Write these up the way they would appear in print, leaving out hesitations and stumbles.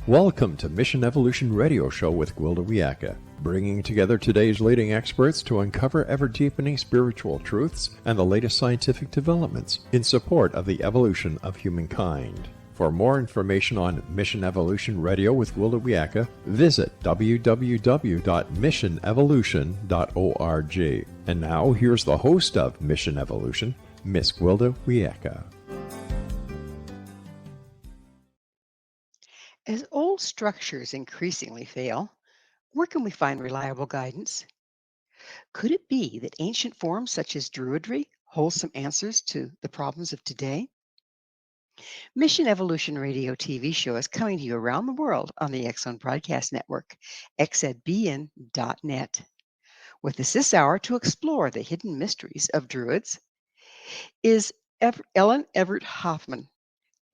Welcome to Mission Evolution Radio Show with Gwilda Wiyaka, bringing together today's leading experts to uncover ever-deepening spiritual truths and the latest scientific developments in support of the evolution of humankind. For more information on Mission Evolution Radio with Gwilda Wiyaka, visit www.missionevolution.org. And now, here's the host of Mission Evolution, Miss Gwilda Wiyaka. As old structures increasingly fail, where can we find reliable guidance? Could it be that ancient forms such as Druidry hold some answers to the problems of today? Mission Evolution Radio TV show is coming to you around the world on the X Zone Broadcast Network, xzbn.net. With us this hour to explore the hidden mysteries of Druids is Ellen Evert Hopman.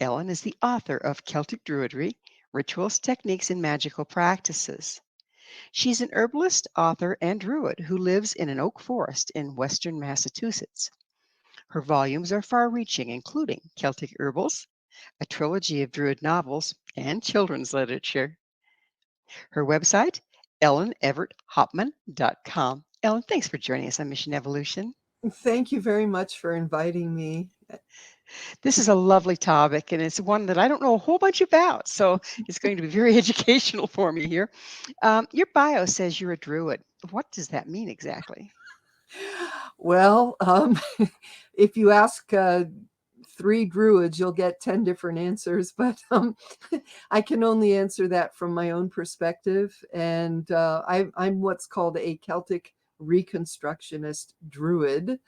Ellen is the author of Celtic Druidry, Rituals, Techniques, and Magical Practices. She's an herbalist, author, and druid who lives in an oak forest in western Massachusetts. Her volumes are far-reaching, including Celtic Herbals, a trilogy of druid novels, and children's literature. Her website, elleneverthopman.com. Ellen, thanks for joining us on Mission Evolution. Thank you very much for inviting me. This is a lovely topic, and it's one that I don't know a whole bunch about, so it's going to be very educational for me here. Your bio says you're a druid. What does that mean exactly? Well, if you ask 3 druids, you'll get 10 different answers, but I can only answer that from my own perspective, and I'm what's called a Celtic Reconstructionist Druid.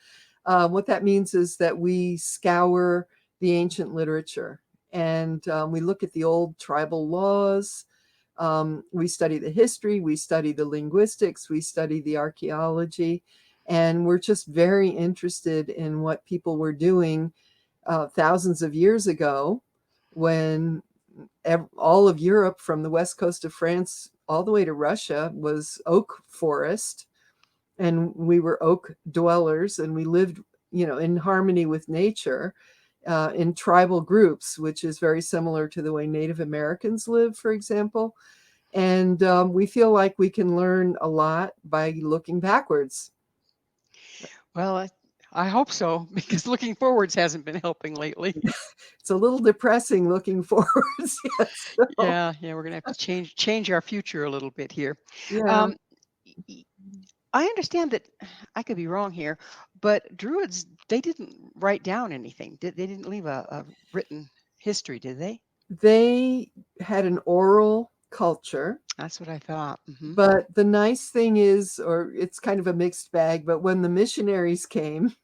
What that means is that we scour the ancient literature and we look at the old tribal laws. We study the history, we study the linguistics, we study the archaeology, and we're just very interested in what people were doing thousands of years ago when all of Europe, from the west coast of France all the way to Russia, was oak forest. And we were oak dwellers, and we lived, in harmony with nature in tribal groups, which is very similar to the way Native Americans live, for example. And we feel like we can learn a lot by looking backwards. Well, I hope so, because looking forwards hasn't been helping lately. It's a little depressing looking forwards. Yes, so. Yeah, we're going to have to change our future a little bit here. Yeah. I understand that, I could be wrong here, but Druids, they didn't write down anything. They didn't leave a written history, did they? They had an oral culture. That's what I thought. Mm-hmm. But the nice thing is, or it's kind of a mixed bag, but when the missionaries came,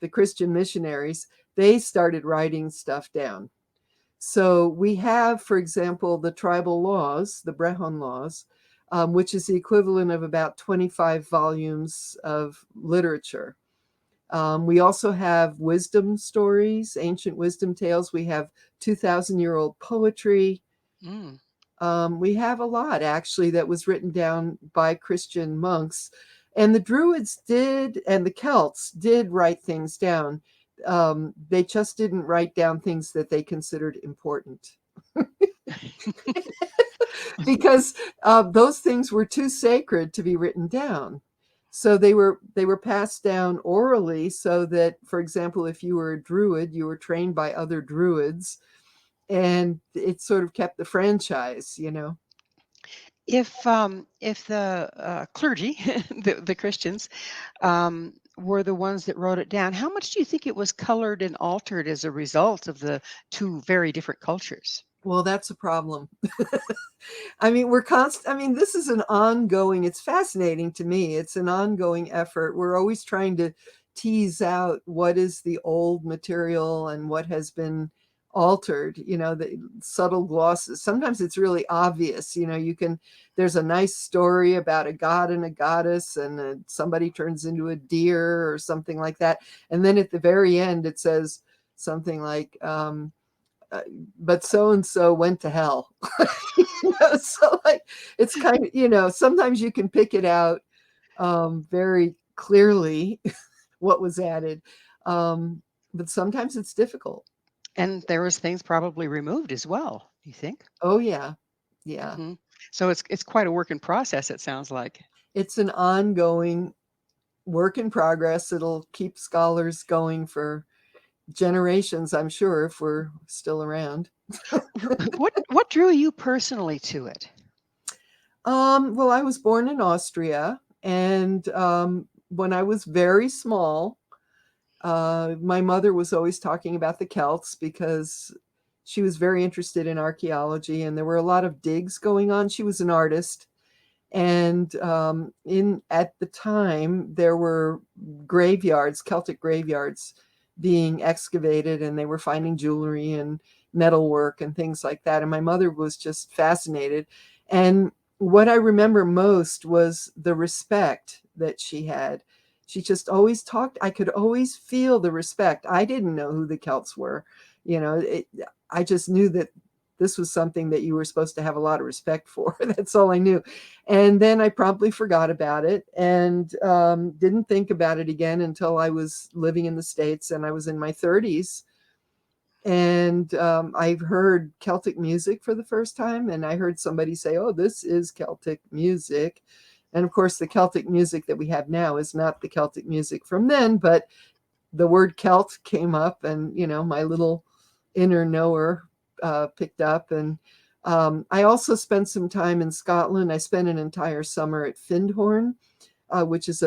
the Christian missionaries, they started writing stuff down. So we have, for example, the tribal laws, the Brehon laws, which is the equivalent of about 25 volumes of literature. We also have wisdom stories, ancient wisdom tales. We have 2,000-year-old poetry. We have a lot, actually, that was written down by Christian monks. And the Druids did, and the Celts did write things down. They just didn't write down things that they considered important. Because those things were too sacred to be written down. So they were passed down orally, so that, for example, if you were a druid, you were trained by other druids, and it sort of kept the franchise, If the clergy, the Christians, were the ones that wrote it down, how much do you think it was colored and altered as a result of the two very different cultures? Well, that's a problem. I mean, this is an ongoing, it's fascinating to me. It's an ongoing effort. We're always trying to tease out what is the old material and what has been altered, the subtle glosses. Sometimes it's really obvious, there's a nice story about a god and a goddess, and somebody turns into a deer or something like that. And then at the very end, it says something like, but so-and-so went to hell. So like, it's kind of, sometimes you can pick it out very clearly what was added. But sometimes it's difficult. And there was things probably removed as well, you think? Oh, yeah. Yeah. Hmm. So it's quite a work in process, it sounds like. It's an ongoing work in progress. It'll keep scholars going for generations, I'm sure, if we're still around. What drew you personally to it? Well, I was born in Austria, and when I was very small, my mother was always talking about the Celts because she was very interested in archaeology, and there were a lot of digs going on. She was an artist, and in at the time there were graveyards, Celtic graveyards, being excavated, and they were finding jewelry and metalwork and things like that. And my mother was just fascinated. And what I remember most was the respect that she had. She just always talked. I could always feel the respect. I didn't know who the Celts were. I just knew that this was something that you were supposed to have a lot of respect for. That's all I knew. And then I promptly forgot about it and didn't think about it again until I was living in the States and I was in my 30s. And I heard Celtic music for the first time. And I heard somebody say, oh, this is Celtic music. And of course, the Celtic music that we have now is not the Celtic music from then, but the word Celt came up, and, my little inner knower picked up. And I also spent some time in Scotland. I spent an entire summer at Findhorn, which is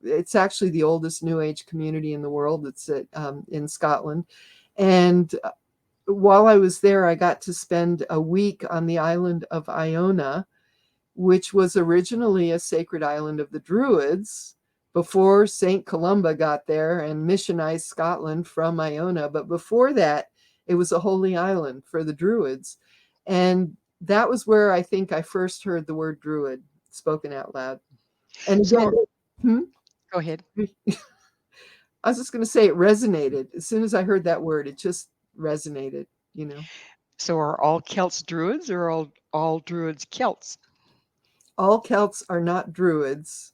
it's actually the oldest New Age community in the world. It's in Scotland. And while I was there, I got to spend a week on the island of Iona, which was originally a sacred island of the Druids before St. Columba got there and missionized Scotland from Iona. But before that, it was a holy island for the Druids. And that was where I think I first heard the word Druid spoken out loud. And again, Go ahead. I was just going to say it resonated. As soon as I heard that word, it just resonated, So are all Celts Druids, or are all Druids Celts? All Celts are not Druids,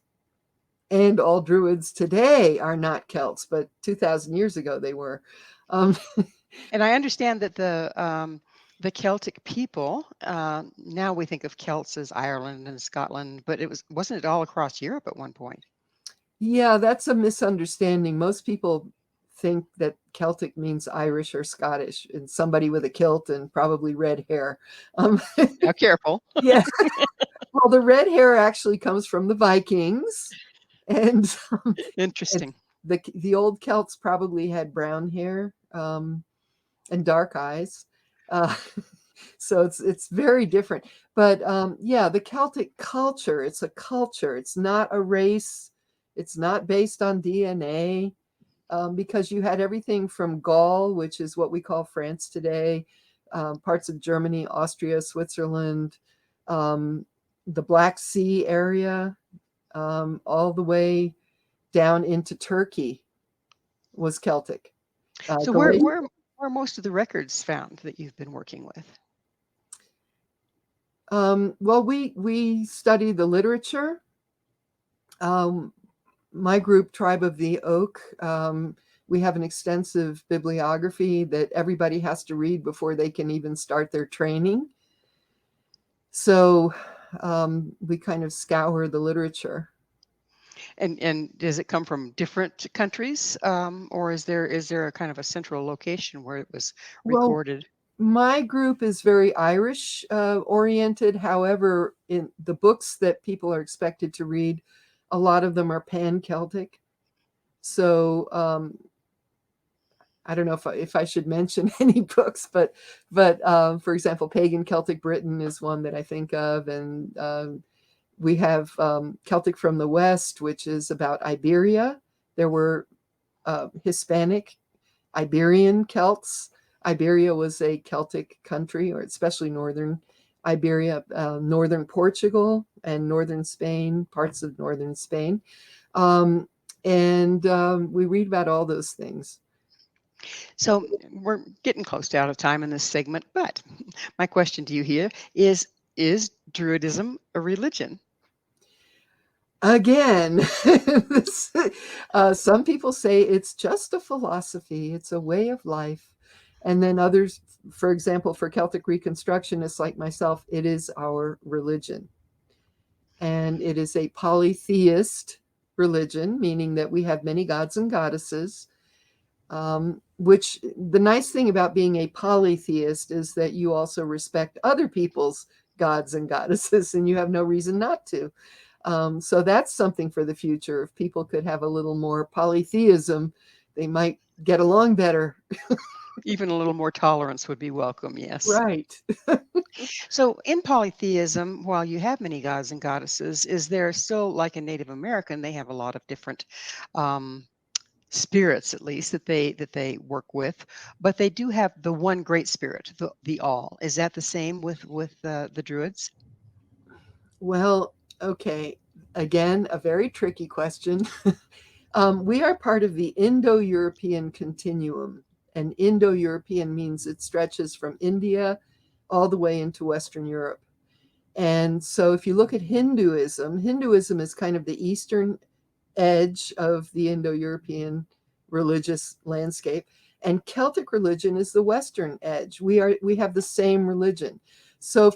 and all Druids today are not Celts, but 2,000 years ago they were. And I understand that the Celtic people, now we think of Celts as Ireland and Scotland, but wasn't it all across Europe at one point? Yeah, that's a misunderstanding. Most people think that Celtic means Irish or Scottish, and somebody with a kilt and probably red hair. Now, careful. Yeah. Well, the red hair actually comes from the Vikings, and Interesting. The old Celts probably had brown hair and dark eyes. So it's very different. But yeah, the Celtic culture, it's a culture. It's not a race. It's not based on DNA, because you had everything from Gaul, which is what we call France today, parts of Germany, Austria, Switzerland, the Black Sea area, all the way down into Turkey was Celtic. So where are most of the records found that you've been working with? Well, we study the literature. My group, Tribe of the Oak, we have an extensive bibliography that everybody has to read before they can even start their training. So we kind of scour the literature. And does it come from different countries, or is there a kind of a central location where it was recorded? Well, my group is very Irish oriented. However, in the books that people are expected to read, a lot of them are pan-Celtic. So I don't know if I should mention any books, but for example, Pagan Celtic Britain is one that I think of, and we have Celtic from the West, which is about Iberia. There were Hispanic Iberian Celts. Iberia was a Celtic country, or especially northern Iberia, northern Portugal and northern Spain, parts of northern Spain. And we read about all those things. So we're getting close to out of time in this segment, but my question to you here is Druidism a religion? Again, some people say it's just a philosophy, it's a way of life. And then others for example, for Celtic Reconstructionists like myself, it is our religion. And it is a polytheist religion, meaning that we have many gods and goddesses, which the nice thing about being a polytheist is that you also respect other people's gods and goddesses, and you have no reason not to. So that's something for the future. If people could have a little more polytheism, they might get along better. Even a little more tolerance would be welcome, yes. Right. So in polytheism, while you have many gods and goddesses, is there still, like a Native American, they have a lot of different spirits, at least that they work with, but they do have the one great spirit, the all. Is that the same with the Druids? Well, okay. Again, a very tricky question. We are part of the Indo-European continuum, and Indo-European means it stretches from India all the way into Western Europe. And so if you look at Hinduism, Hinduism is kind of the eastern edge of the Indo-European religious landscape, and Celtic religion is the western edge. We have the same religion. So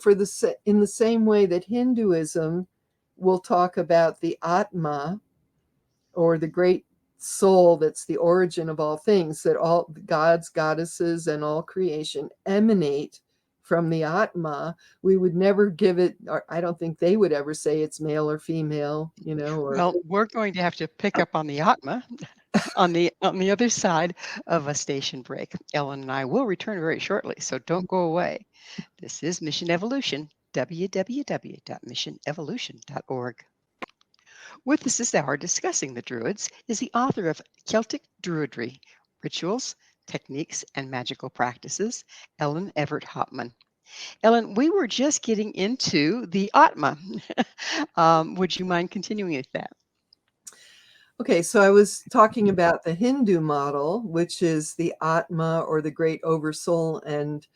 in the same way that Hinduism will talk about the Atma, or the great soul that's the origin of all things, that all gods, goddesses, and all creation emanate from the Atma, we would never give it, or I don't think they would ever say it's male or female, or Well, we're going to have to pick up on the Atma on the other side of a station break. Ellen and I will return very shortly, so don't go away. This is Mission Evolution, www.missionevolution.org. With us this hour discussing the Druids is the author of Celtic Druidry, Rituals, Techniques, and Magical Practices, Evert Hopman. Ellen, we were just getting into the Atma. Would you mind continuing with that? Okay, so I was talking about the Hindu model, which is the Atma, or the great oversoul, and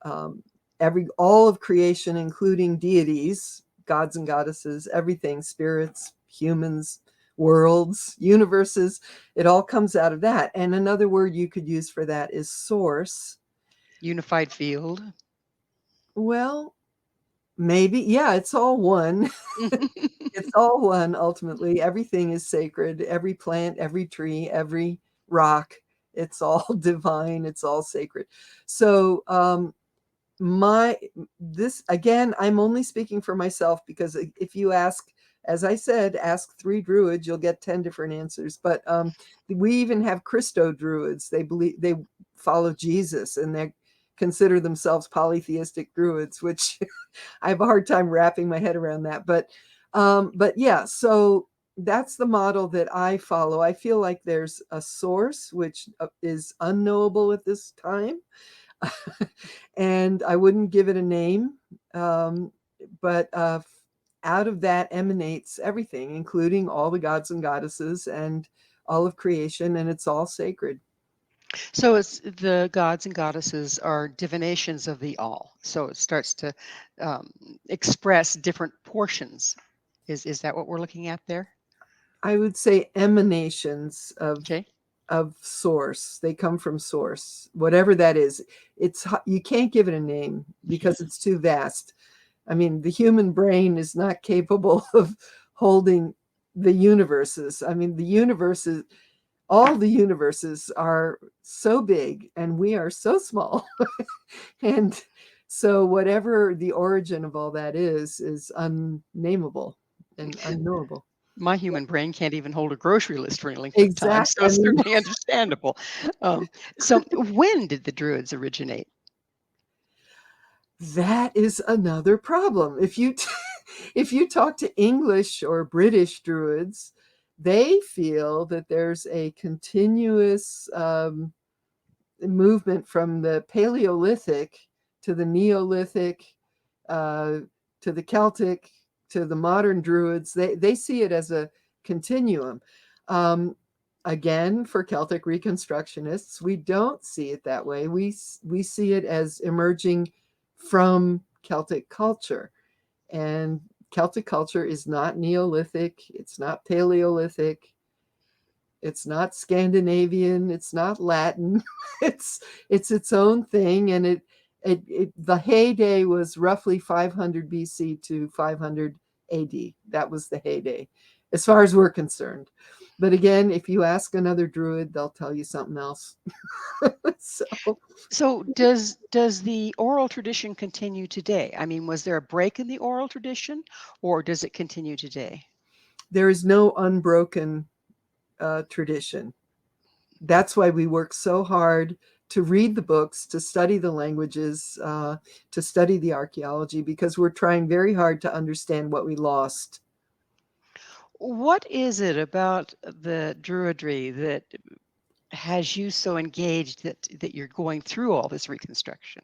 all of creation, including deities, gods and goddesses, everything, spirits, humans, worlds, universes, it all comes out of that. And another word you could use for that is source. Unified field. Well, maybe, yeah, it's all one. It's all one, ultimately. Everything is sacred. Every plant, every tree, every rock, it's all divine. It's all sacred. So again, I'm only speaking for myself, because if you ask, as I said, ask 3 Druids, you'll get 10 different answers. But we even have Christo Druids. They follow Jesus, and they consider themselves polytheistic Druids, which I have a hard time wrapping my head around that. But yeah, so that's the model that I follow. I feel like there's a source which is unknowable at this time. And I wouldn't give it a name, but out of that emanates everything, including all the gods and goddesses and all of creation, and it's all sacred. So it's the gods and goddesses are divinations of the all. So it starts to express different portions. Is that what we're looking at there? I would say emanations of Okay. source. They come from source, whatever that is. You can't give it a name because it's too vast. I mean, the human brain is not capable of holding the universes. I mean, all the universes are so big and we are so small. And so whatever the origin of all that is unnameable and unknowable. My human brain can't even hold a grocery list for any length of time, Exactly. so it's certainly understandable. So when did the Druids originate? That is another problem. If you talk to English or British Druids, they feel that there's a continuous movement from the Paleolithic to the Neolithic, to the Celtic, to the modern Druids. They see it as a continuum. Again, for Celtic Reconstructionists, we don't see it that way. We see it as emerging from Celtic culture. And Celtic culture is not Neolithic. It's not Paleolithic. It's not Scandinavian. It's not Latin. it's its own thing, and the heyday was roughly 500 BC to 500 AD. That was the heyday, as far as we're concerned. But again, if you ask another Druid, they'll tell you something else. So does the oral tradition continue today? I mean, was there a break in the oral tradition, or does it continue today? There is no unbroken tradition. That's why we work so hard to read the books, to study the languages, to study the archaeology, because we're trying very hard to understand what we lost. What is it about the Druidry that has you so engaged that you're going through all this reconstruction?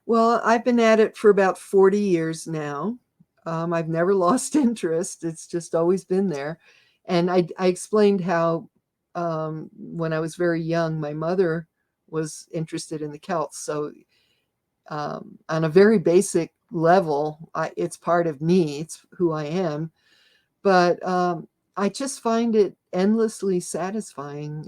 Well, I've been at it for about 40 years now. I've never lost interest. It's just always been there. And I explained how when I was very young, my mother was interested in the Celts. So on a very basic level, it's part of me. It's who I am. But I just find it endlessly satisfying.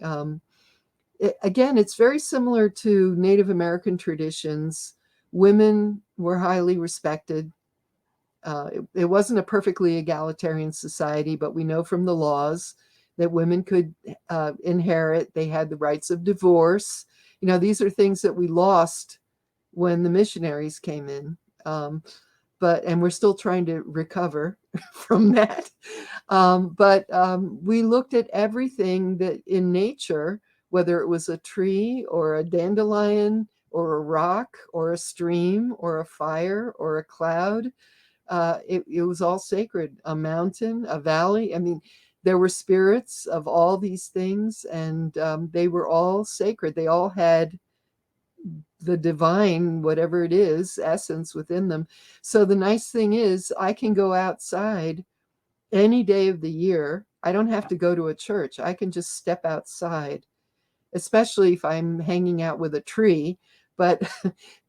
Again, it's very similar to Native American traditions. Women were highly respected. It wasn't a perfectly egalitarian society, but we know from the laws that women could inherit. They had the rights of divorce. These are things that we lost when the missionaries came in. And we're still trying to recover from that. But we looked at everything that in nature, whether it was a tree or a dandelion or a rock or a stream or a fire or a cloud. It was all sacred. A mountain, a valley. I mean, there were spirits of all these things, and they were all sacred. They all had the divine, whatever it is, essence within them. So the nice thing is I can go outside any day of the year. I don't have to go to a church. I can just step outside, especially if I'm hanging out with a tree. But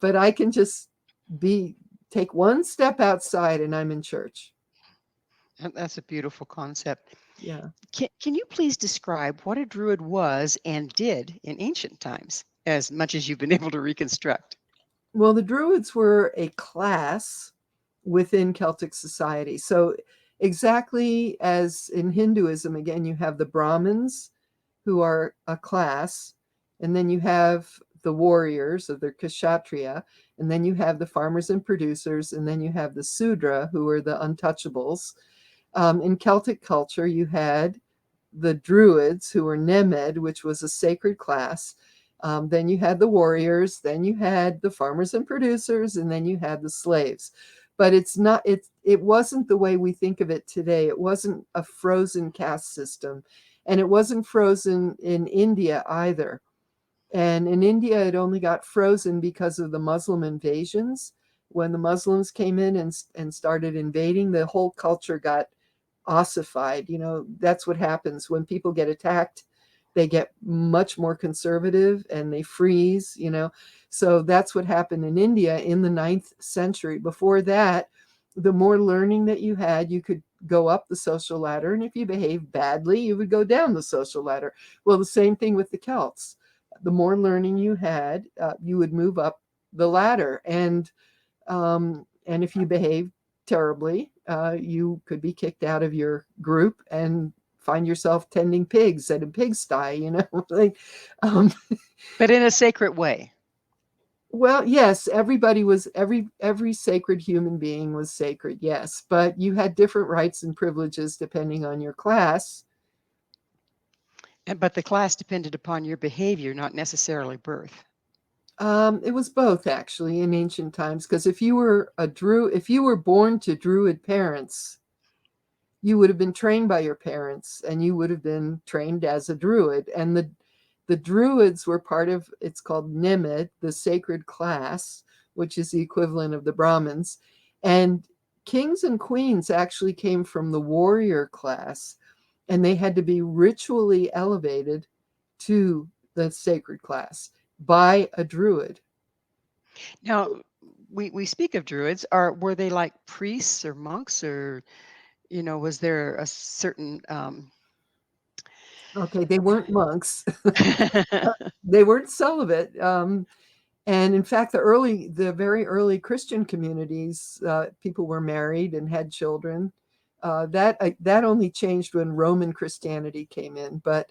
I can just take one step outside and I'm in church. That's a beautiful concept. Yeah. Can you please describe what a Druid was and did in ancient times, as much as you've been able to reconstruct? Well, the Druids were a class within Celtic society. So exactly as in Hinduism, again, you have the Brahmins, who are a class, and then you have the warriors of the Kshatriya, and then you have the farmers and producers, and then you have the Sudra, who are the untouchables. In Celtic culture, you had the Druids, who were Nemed, which was a sacred class. Then you had the warriors, then you had the farmers and producers, and then you had the slaves. But it wasn't the way we think of it today. It wasn't a frozen caste system, and it wasn't frozen in India either. And in India, it only got frozen because of the Muslim invasions. When the Muslims came in and started invading, the whole culture got ossified. That's what happens when people get attacked. They get much more conservative and they freeze. So that's what happened in India in the 9th century. Before that, the more learning that you had, you could go up the social ladder. And if you behaved badly, you would go down the social ladder. Well, the same thing with the Celts. The more learning you had, you would move up the ladder. And if you behaved terribly, you could be kicked out of your group and find yourself tending pigs at a pigsty, But in a sacred way. Well, yes, everybody was every sacred human being was sacred, yes, but you had different rights and privileges depending on your class. But the class depended upon your behavior, not necessarily birth. It was both actually in ancient times, because if you were born to Druid parents, you would have been trained by your parents and you would have been trained as a Druid. And the Druids were part of, it's called Nemed, the sacred class, which is the equivalent of the Brahmins. And kings and queens actually came from the warrior class, and they had to be ritually elevated to the sacred class by a Druid. Now, we speak of Druids. Were they like priests or monks, or was there a certain Okay, they weren't monks. They weren't celibate. And in fact, the very early Christian communities, people were married and had children. That only changed when Roman Christianity came in. But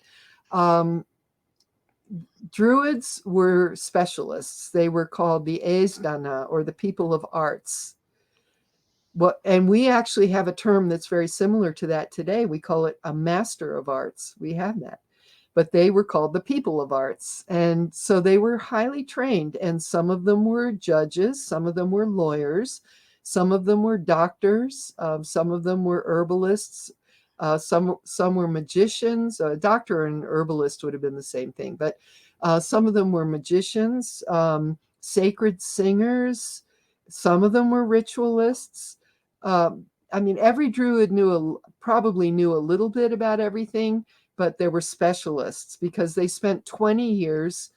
Druids were specialists. They were called the Esdana, or the people of arts. And we actually have a term that's very similar to that today. We call it a master of arts. We have that. But they were called the people of arts. And so they were highly trained. And some of them were judges, some of them were lawyers, some of them were doctors, some of them were herbalists, some were magicians. A doctor and herbalist would have been the same thing. But some of them were magicians, sacred singers. Some of them were ritualists. I mean, every Druid probably knew a little bit about everything, but there were specialists because they spent 20 years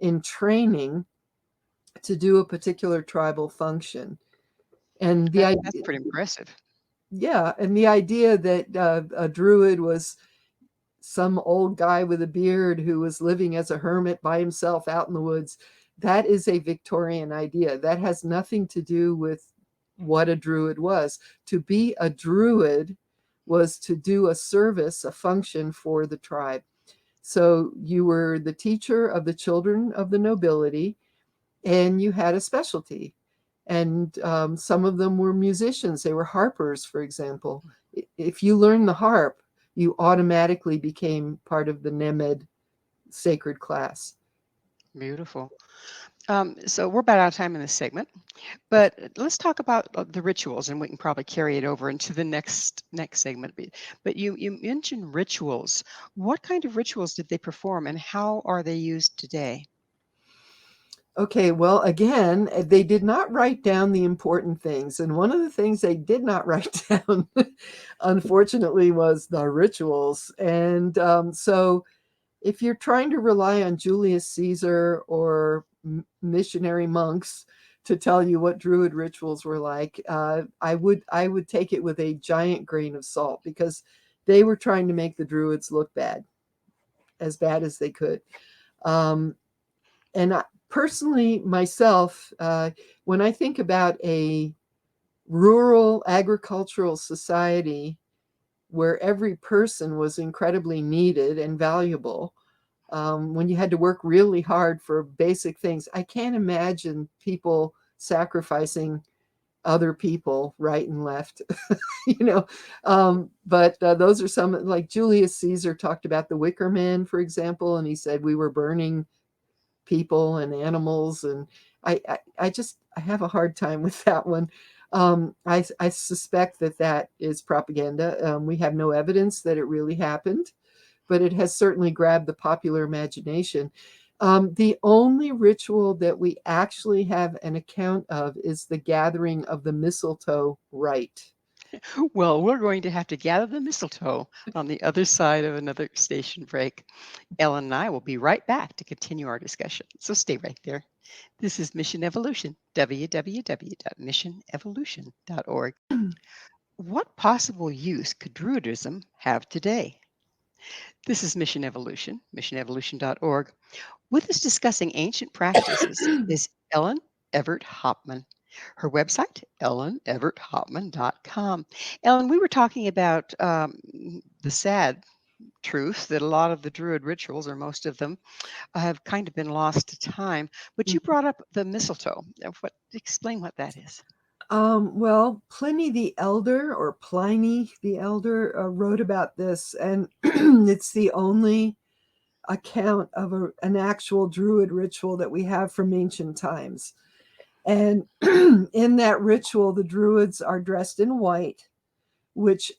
in training to do a particular tribal function. And That's pretty impressive. Yeah, and the idea that a Druid was some old guy with a beard who was living as a hermit by himself out in the woods, that is a Victorian idea. That has nothing to do with what a Druid was. To be a Druid was to do a service, a function for the tribe. So you were the teacher of the children of the nobility, and you had a specialty. And some of them were musicians. They were harpers, for example. If you learned the harp, you automatically became part of the Nemed sacred class. Beautiful. So we're about out of time in this segment, but let's talk about the rituals, and we can probably carry it over into the next segment. But you mentioned rituals. What kind of rituals did they perform, and how are they used today? Okay, well, again, they did not write down the important things. And one of the things they did not write down, unfortunately, was the rituals. And so if you're trying to rely on Julius Caesar or missionary monks to tell you what Druid rituals were like, I would take it with a giant grain of salt, because they were trying to make the Druids look bad as they could. And personally, myself, when I think about a rural agricultural society where every person was incredibly needed and valuable, when you had to work really hard for basic things, I can't imagine people sacrificing other people right and left. But those are some, like Julius Caesar talked about the Wicker Man, for example, and he said we were burning people and animals, and I have a hard time with that one. I suspect that is propaganda. We have no evidence that it really happened, but it has certainly grabbed the popular imagination. The only ritual that we actually have an account of is the gathering of the mistletoe rite. Well, we're going to have to gather the mistletoe on the other side of another station break. Ellen and I will be right back to continue our discussion. So stay right there. This is Mission Evolution, www.missionevolution.org. What possible use could Druidism have today? This is Mission Evolution, missionevolution.org. With us discussing ancient practices is Ellen Evert Hopman. Her website, elleneverthopman.com. Ellen, we were talking about the sad truth that a lot of the Druid rituals, or most of them, have kind of been lost to time. But you brought up the mistletoe. Explain what that is. Well, Pliny the Elder, or Pliny the Elder, wrote about this, and it's the only account of an actual Druid ritual that we have from ancient times. And in that ritual, the Druids are dressed in white, which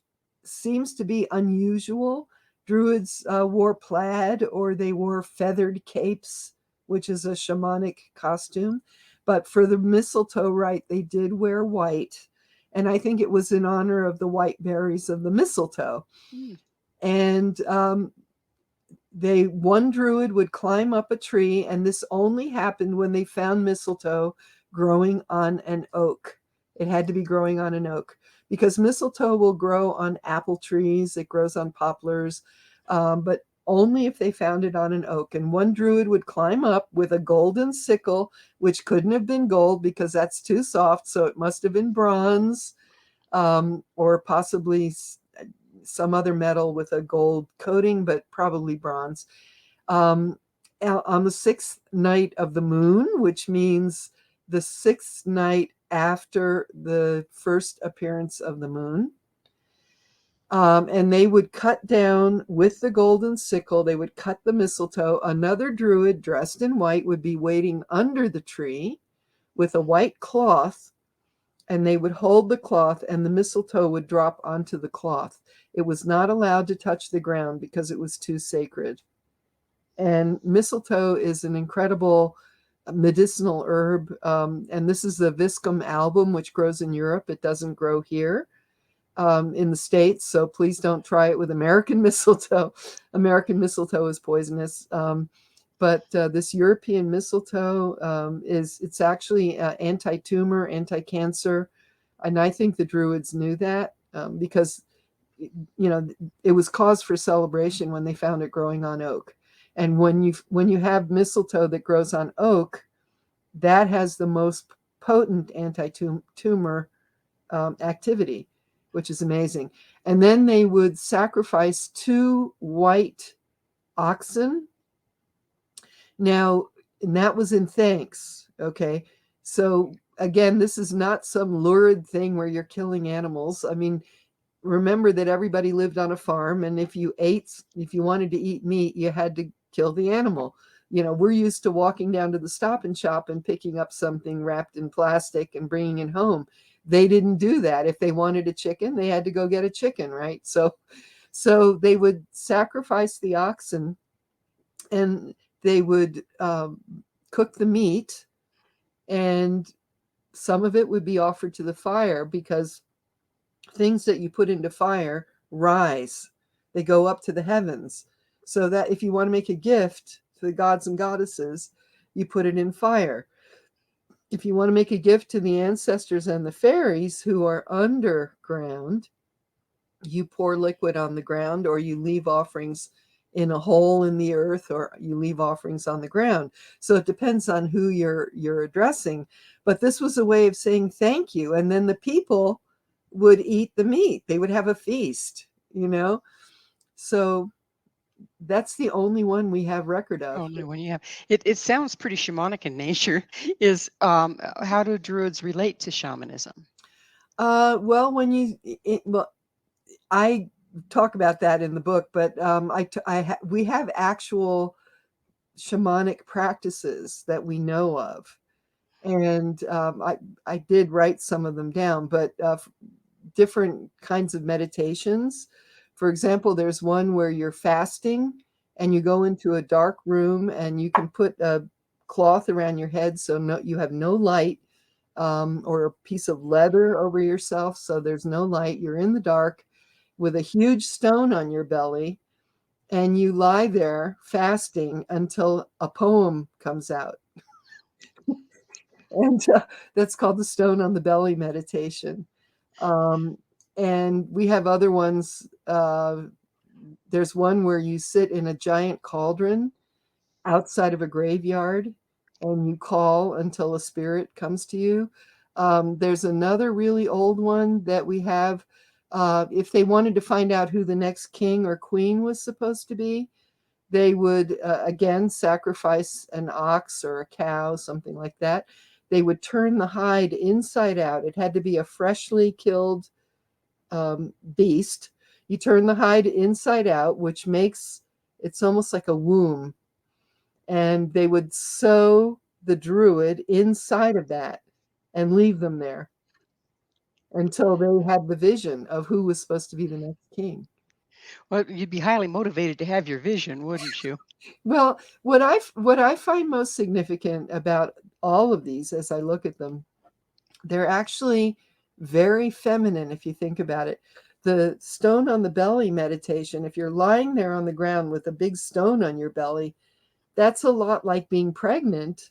seems to be unusual. Druids wore plaid, or they wore feathered capes, which is a shamanic costume. But for the mistletoe rite, they did wear white. And I think it was in honor of the white berries of the mistletoe. And one Druid would climb up a tree, and this only happened when they found mistletoe growing on an oak. It had to be growing on an oak, because mistletoe will grow on apple trees. It grows on poplars. But only if they found it on an oak. And one druid would climb up with a golden sickle, which couldn't have been gold because that's too soft, so it must have been bronze, or possibly some other metal with a gold coating, but probably bronze. On the sixth night of the moon, which means the sixth night after the first appearance of the moon. And they would cut down with the golden sickle, they would cut the mistletoe. Another druid dressed in white would be waiting under the tree with a white cloth, and they would hold the cloth, and the mistletoe would drop onto the cloth. It was not allowed to touch the ground because it was too sacred. And mistletoe is an incredible medicinal herb. And this is the Viscum album, which grows in Europe. It doesn't grow here in the States. So please don't try it with American mistletoe. American mistletoe is poisonous. But this European mistletoe it's actually anti-tumor, anti-cancer. And I think the Druids knew that because, it was cause for celebration when they found it growing on oak. And when you have mistletoe that grows on oak, that has the most potent anti-tumor activity, which is amazing. And then they would sacrifice 2 white oxen. Now, and that was in thanks. Okay. So again, this is not some lurid thing where you're killing animals. I mean, remember that everybody lived on a farm, and if you wanted to eat meat, you had to kill the animal. We're used to walking down to the Stop and Shop and picking up something wrapped in plastic and bringing it home. They didn't do that. If they wanted a chicken, they had to go get a chicken, right? So they would sacrifice the oxen, and they would cook the meat, and some of it would be offered to the fire, because things that you put into fire rise. They go up to the heavens. So that if you want to make a gift to the gods and goddesses, you put it in fire. If you want to make a gift to the ancestors and the fairies who are underground, you pour liquid on the ground, or you leave offerings in a hole in the earth, or you leave offerings on the ground. So it depends on who you're addressing. But this was a way of saying thank you. And then the people would eat the meat. They would have a feast, So that's the only one we have record of. Only one you have. It sounds pretty shamanic in nature. Is how do Druids relate to shamanism? Well, I talk about that in the book, but we have actual shamanic practices that we know of, and I did write some of them down. But different kinds of meditations. For example, there's one where you're fasting and you go into a dark room, and you can put a cloth around your head so you have no light, or a piece of leather over yourself so there's no light. You're in the dark with a huge stone on your belly, and you lie there fasting until a poem comes out. And that's called the Stone on the Belly meditation. And we have other ones. There's one where you sit in a giant cauldron outside of a graveyard, and you call until a spirit comes to you. There's another really old one that we have. If they wanted to find out who the next king or queen was supposed to be, they would, again, sacrifice an ox or a cow, something like that. They would turn the hide inside out. It had to be a freshly killed beast. You turn the hide inside out, which makes it's almost like a womb. And they would sew the druid inside of that and leave them there until they had the vision of who was supposed to be the next king. Well, you'd be highly motivated to have your vision, wouldn't you? Well, what I find most significant about all of these, as I look at them, they're actually very feminine if you think about it. The stone on the belly meditation, if you're lying there on the ground with a big stone on your belly, that's a lot like being pregnant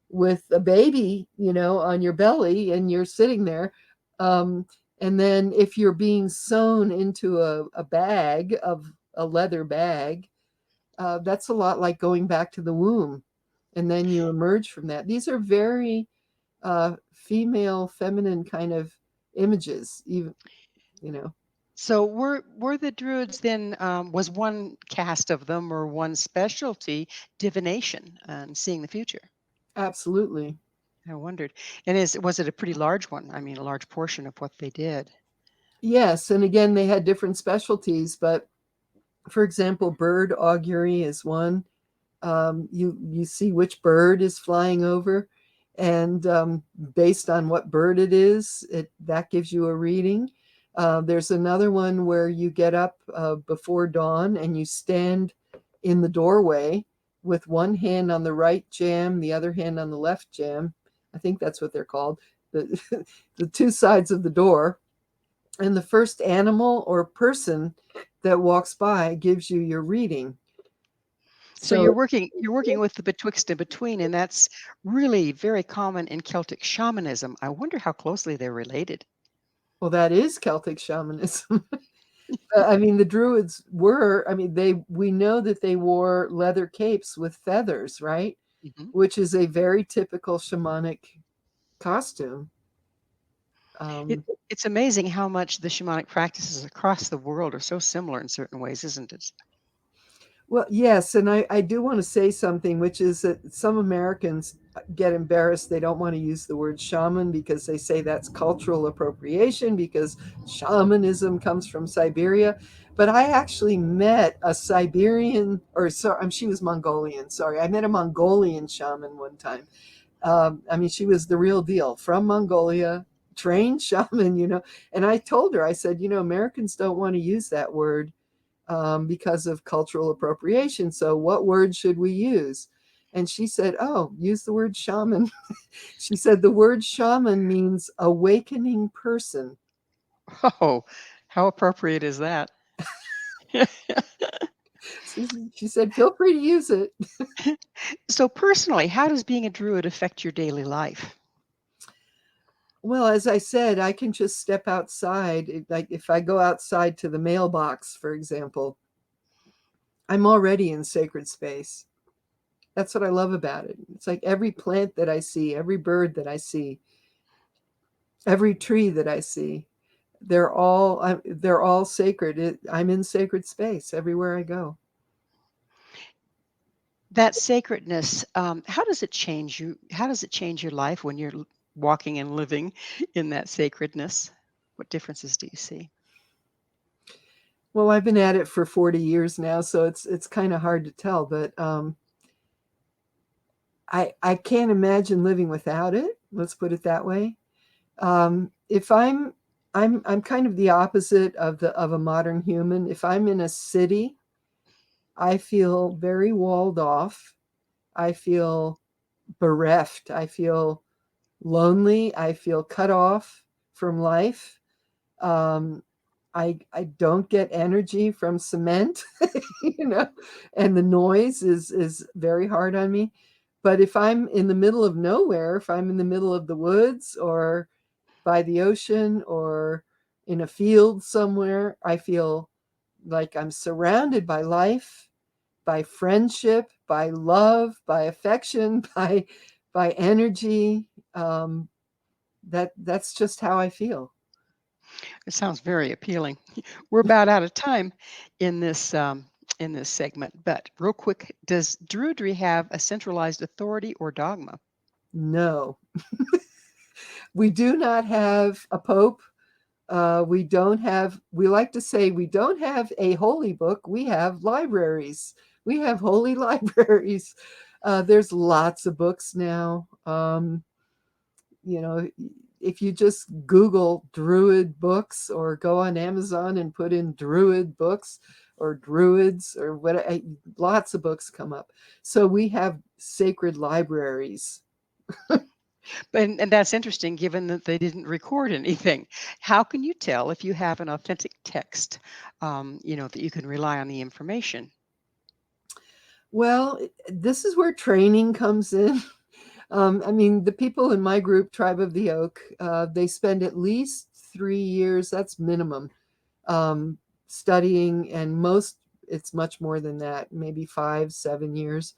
with a baby, on your belly, and you're sitting there. And then if you're being sewn into a bag, of a leather bag, That's a lot like going back to the womb, and then you emerge from that. These are very female, feminine kind of images, even, you know. So were the Druids then, was one cast of them or one specialty divination and seeing the future? Absolutely. I wondered. And was it a pretty large one? I mean, a large portion of what they did. Yes, and again, they had different specialties, but for example, bird augury is one. You see which bird is flying over, and based on what bird it is, that gives you a reading. There's another one where you get up before dawn and you stand in the doorway with one hand on the right jam, the other hand on the left jam. I think that's what they're called, the, the two sides of the door. And the first animal or person that walks by gives you your reading. So So, you're working with the betwixt and between, and that's really very common in Celtic shamanism. I wonder how closely they're related. well, that is Celtic shamanism. I mean, the Druids were, I mean, we know that they wore leather capes with feathers, right? Mhm. Which is a very typical shamanic costume. It, Um, it's amazing how much the shamanic practices across the world are so similar in certain ways, isn't it? well, yes, and I do want to say something, which is that some Americans get embarrassed. They don't want to use the word shaman because they say that's cultural appropriation because shamanism comes from Siberia. But I actually met a Siberian, or sorry, she was Mongolian. Sorry, I met a Mongolian shaman one time. I mean, she was the real deal from Mongolia, trained shaman, And I told her, I said, Americans don't want to use that word because of cultural appropriation. So, what word should we use? And she said, oh, use the word shaman. She said, the word shaman means awakening person. Oh, how appropriate is that? She said, feel free to use it. So personally, how does being a druid affect your daily life? Well, as I said, I can just step outside. Like if I go outside to the mailbox, for example, I'm already in sacred space. That's what I love about it. It's like every plant that I see, every bird that I see, every tree that I see, they're all sacred. I'm in sacred space everywhere I go. That sacredness, how does it change you? How does it change your life when you're walking and living in that sacredness? What differences do you see? Well, I've been at it for 40 years now, so it's kind of hard to tell, but I can't imagine living without it. Let's put it that way. If I'm kind of the opposite of a modern human. If I'm in a city, I feel very walled off. I feel bereft. I feel lonely. I feel cut off from life. Um, I don't get energy from cement, you know, and the noise is very hard on me. But if I'm in the middle of nowhere, if I'm in the middle of the woods or by the ocean or in a field somewhere, I feel like I'm surrounded by life, by friendship, by love, by affection, by energy. That's just how I feel. It sounds very appealing. We're about out of time in this segment, but real quick, does Druidry have a centralized authority or dogma? No, we do not have a pope. We like to say we don't have a holy book. We have libraries. We have holy libraries. There's lots of books now. You know, if you just Google Druid books or go on Amazon and put in Druid books or Druids or what, lots of books come up. So we have sacred libraries. And that's interesting given that they didn't record anything. How can you tell if you have an authentic text, that you can rely on the information? Well, this is where training comes in. I mean, the people in my group, Tribe of the Oak, they spend at least 3 years, that's minimum, studying, and most, it's much more than that, maybe 5-7 years,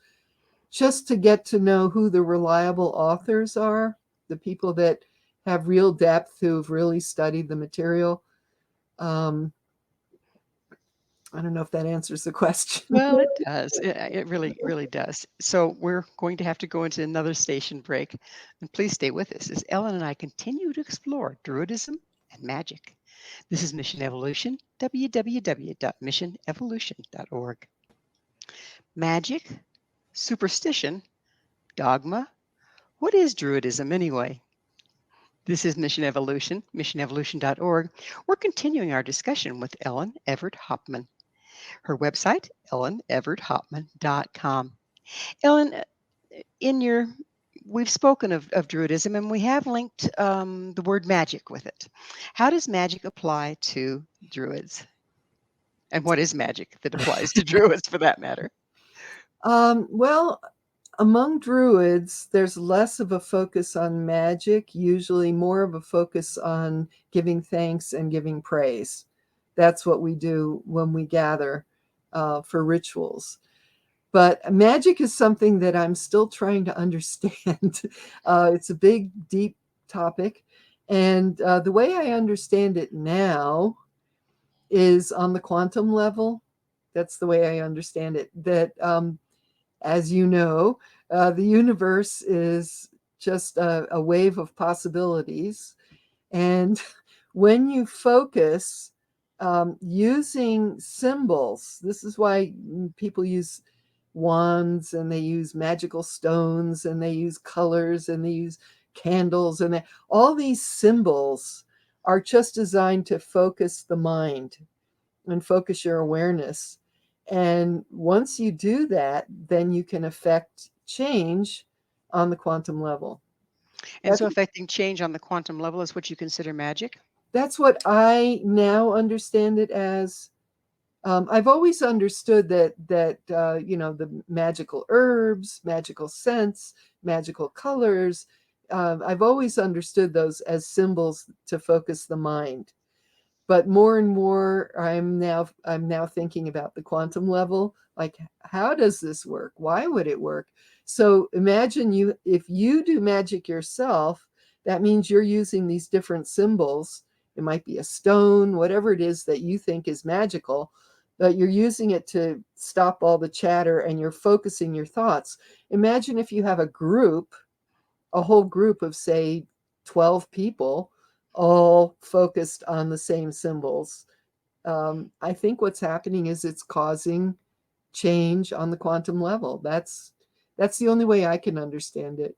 just to get to know who the reliable authors are, the people that have real depth, who've really studied the material. I don't know if that answers the question. Well, it does. It really, really does. So we're going to have to go into another station break. And please stay with us as Ellen and I continue to explore Druidism and magic. This is Mission Evolution, www.missionevolution.org. Magic, superstition, dogma. What is Druidism anyway? This is Mission Evolution, missionevolution.org. We're continuing our discussion with Ellen Evert Hopman. Her website, elleneverthopman.com. Ellen, we've spoken of Druidism, and we have linked the word magic with it. How does magic apply to Druids? And what is magic that applies to Druids, for that matter? Well, among Druids, there's less of a focus on magic, usually more of a focus on giving thanks and giving praise. That's what we do when we gather for rituals. But magic is something that I'm still trying to understand. It's a big, deep topic. And the way I understand it now is on the quantum level. That's the way I understand it. That, as you know, the universe is just a wave of possibilities. And when you focus using symbols, this is why people use wands, and they use magical stones, and they use colors, and they use candles, and all these symbols are just designed to focus the mind and focus your awareness. And once you do that, then you can affect change on the quantum level. And so affecting change on the quantum level is what you consider magic? That's what I now understand it as. I've always understood that the magical herbs, magical scents, magical colors, I've always understood those as symbols to focus the mind. But more and more, I'm now thinking about the quantum level. Like, how does this work? Why would it work? So imagine if you do magic yourself, that means you're using these different symbols. It might be a stone, whatever it is that you think is magical, but you're using it to stop all the chatter, and you're focusing your thoughts. Imagine if you have a whole group of, say, 12 people, all focused on the same symbols. I think what's happening is it's causing change on the quantum level. That's the only way I can understand it.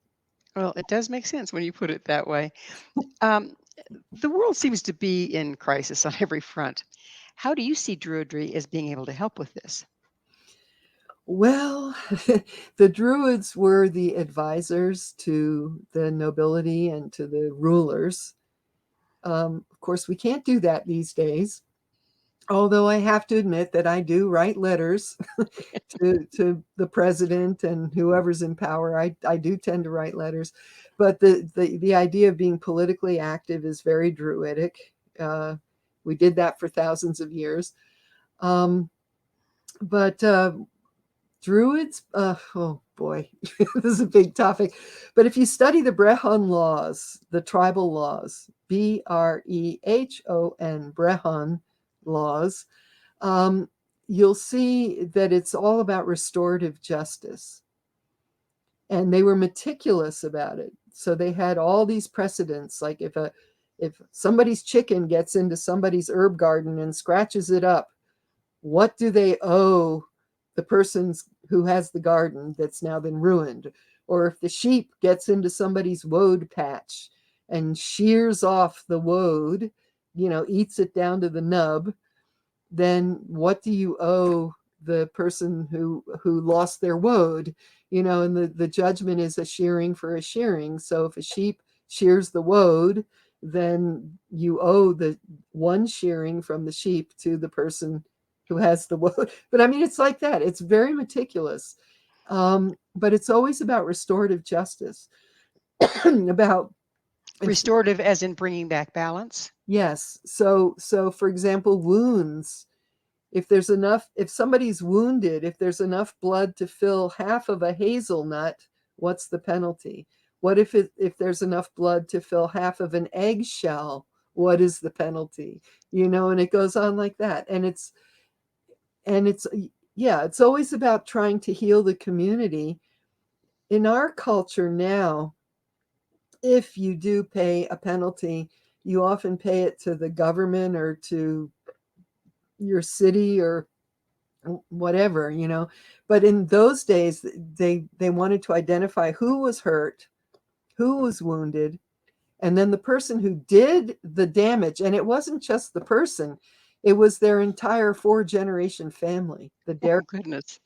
Well, it does make sense when you put it that way. The world seems to be in crisis on every front. How do you see Druidry as being able to help with this? Well, the Druids were the advisors to the nobility and to the rulers. Of course, we can't do that these days. Although I have to admit that I do write letters to the president and whoever's in power. I do tend to write letters. But the idea of being politically active is very Druidic. We did that for thousands of years. But Druids, oh boy, this is a big topic. But if you study the Brehon laws, the tribal laws, Brehon, Brehon laws, you'll see that it's all about restorative justice. And they were meticulous about it. So they had all these precedents, like if somebody's chicken gets into somebody's herb garden and scratches it up, what do they owe the person who has the garden that's now been ruined? Or if the sheep gets into somebody's woad patch and shears off the woad, eats it down to the nub, then what do you owe the person who lost their woad? And the judgment is a shearing for a shearing. So if a sheep shears the woad, then you owe the one shearing from the sheep to the person who has the woad. But I mean, it's like that. It's very meticulous. But it's always about restorative justice. About restorative as in bringing back balance? Yes. So for example, wounds. if somebody's wounded, if there's enough blood to fill half of a hazelnut, what's the penalty? What if there's enough blood to fill half of an eggshell? What is the penalty? And it goes on like that. And it's yeah, it's always about trying to heal the community. In our culture now, if you do pay a penalty, you often pay it to the government or to your city or whatever, But in those days, they wanted to identify who was hurt, who was wounded, and then the person who did the damage. And it wasn't just the person, it was their entire 4-generation family. Oh, goodness.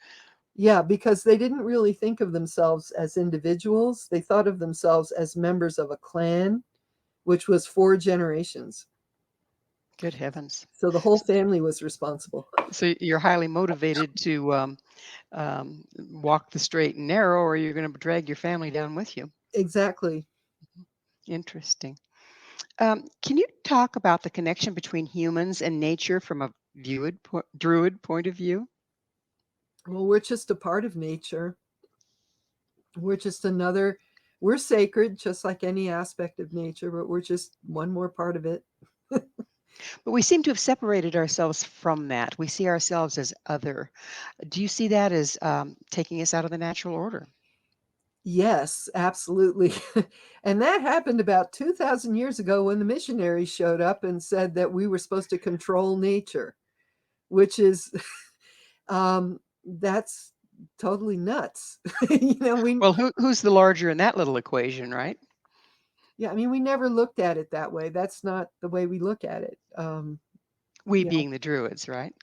Yeah, because they didn't really think of themselves as individuals. They thought of themselves as members of a clan, which was 4 generations. Good heavens. So the whole family was responsible. So you're highly motivated to walk the straight and narrow, or you're going to drag your family down with you. Exactly. Interesting. Can you talk about the connection between humans and nature from a Druid point of view? Well, we're just a part of nature. We're sacred, just like any aspect of nature, but we're just one more part of it. But we seem to have separated ourselves from that. We see ourselves as other. Do you see that as taking us out of the natural order? Yes, absolutely. And that happened about 2,000 years ago when the missionaries showed up and said that we were supposed to control nature, which is, that's totally nuts. Well, who's the larger in that little equation, right? Yeah, I mean, we never looked at it that way. That's not the way we look at it. We being the Druids, right?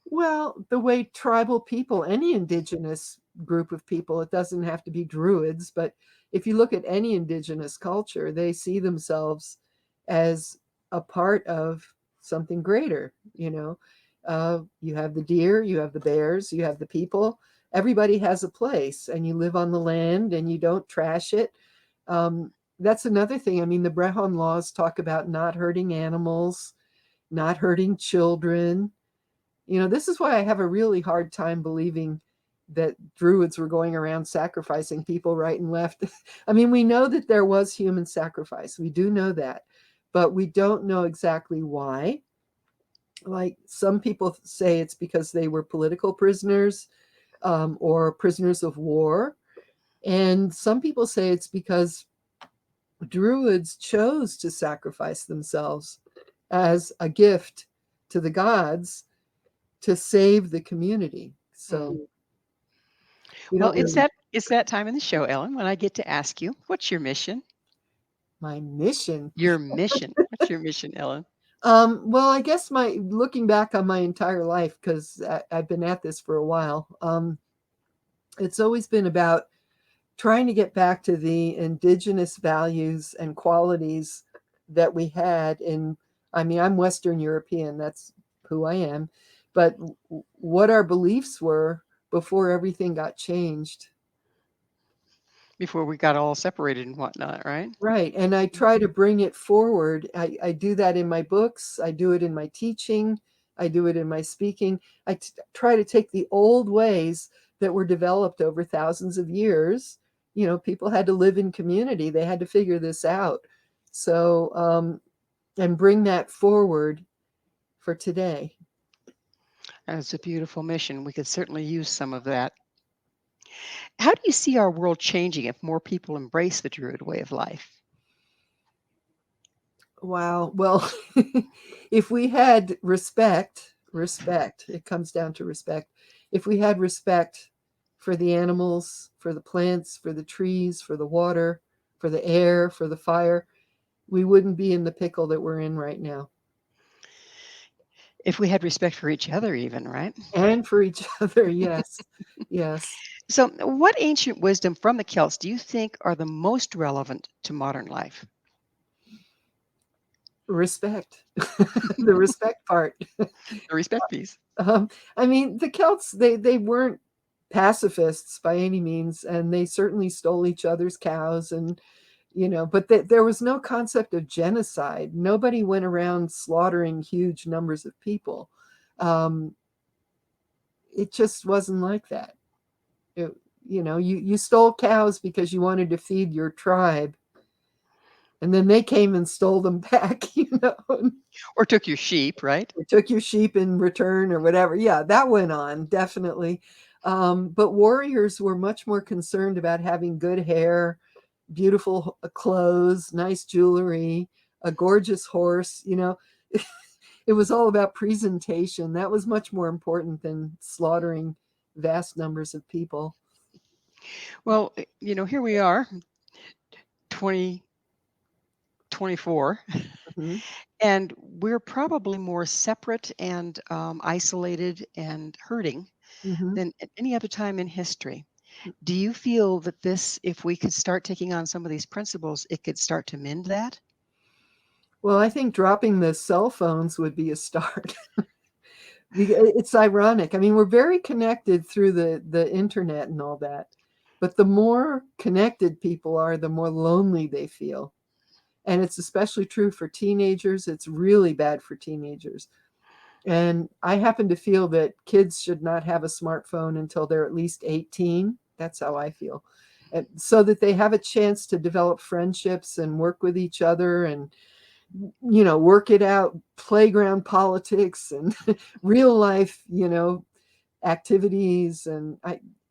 Well, the way tribal people, any indigenous group of people, it doesn't have to be Druids, but if you look at any indigenous culture, they see themselves as a part of something greater. You have the deer, you have the bears, you have the people. Everybody has a place, and you live on the land and you don't trash it. That's another thing. I mean, the Brehon laws talk about not hurting animals, not hurting children. This is why I have a really hard time believing that Druids were going around sacrificing people right and left. I mean, we know that there was human sacrifice. We do know that, but we don't know exactly why. Like, some people say it's because they were political prisoners, or prisoners of war. And some people say it's because Druids chose to sacrifice themselves as a gift to the gods to save the community. So well, it's that time in the show, Ellen, when I get to ask you, what's your mission? My mission. Your mission. What's your mission, Ellen? Well, I guess looking back on my entire life, because I've been at this for a while, it's always been about trying to get back to the indigenous values and qualities that we had I'm Western European, that's who I am, but what our beliefs were before everything got changed. Before we got all separated and whatnot, right? Right. And I try to bring it forward. I do that in my books. I do it in my teaching. I do it in my speaking. I try to take the old ways that were developed over thousands of years. People had to live in community. They had to figure this out. So, and bring that forward for today. That's a beautiful mission. We could certainly use some of that. How do you see our world changing if more people embrace the Druid way of life? Wow. Well, if we had respect, it comes down to respect. If we had respect for the animals, for the plants, for the trees, for the water, for the air, for the fire, we wouldn't be in the pickle that we're in right now. If we had respect for each other even, right? And for each other, yes. Yes. So what ancient wisdom from the Celts do you think are the most relevant to modern life? Respect. The respect part. The respect piece. I mean, the Celts, they weren't pacifists by any means, and they certainly stole each other's cows, and but there was no concept of genocide. Nobody went around slaughtering huge numbers of people. it just wasn't like that. It, you stole cows because you wanted to feed your tribe, and then they came and stole them back, Or took your sheep, right? Or took your sheep in return or whatever. Yeah, that went on, definitely. But warriors were much more concerned about having good hair, beautiful clothes, nice jewelry, a gorgeous horse. It was all about presentation. That was much more important than slaughtering vast numbers of people. Well, here we are, 2024, Mhm. and we're probably more separate and isolated and hurting Mhm. than at any other time in history. Do you feel that this, if we could start taking on some of these principles, it could start to mend that? Well, I think dropping the cell phones would be a start. It's ironic. I mean, we're very connected through the internet and all that, but the more connected people are, the more lonely they feel. And it's especially true for teenagers. It's really bad for teenagers. And I happen to feel that kids should not have a smartphone until they're at least 18. That's how I feel. And so that they have a chance to develop friendships and work with each other and work it out, playground politics and real life, activities.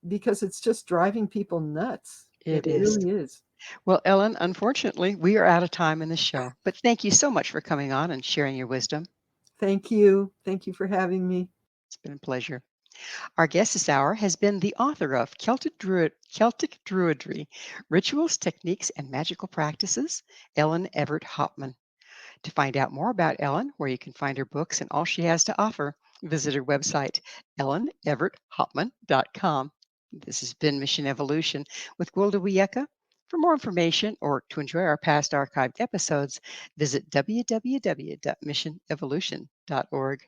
Because it's just driving people nuts. It It is. really is. Well, Ellen, unfortunately, we are out of time in the show, but thank you so much for coming on and sharing your wisdom. Thank you. Thank you for having me. It's been a pleasure. Our guest this hour has been the author of Celtic Druidry, Rituals, Techniques, and Magical Practices, Ellen Evert Hopman. To find out more about Ellen, where you can find her books and all she has to offer, visit her website, elleneverthopman.com. This has been Mission Evolution with Gwilda Wiyaka. For more information or to enjoy our past archived episodes, visit www.missionevolution.org.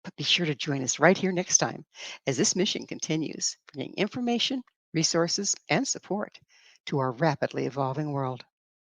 But be sure to join us right here next time as this mission continues, bringing information, resources, and support to our rapidly evolving world.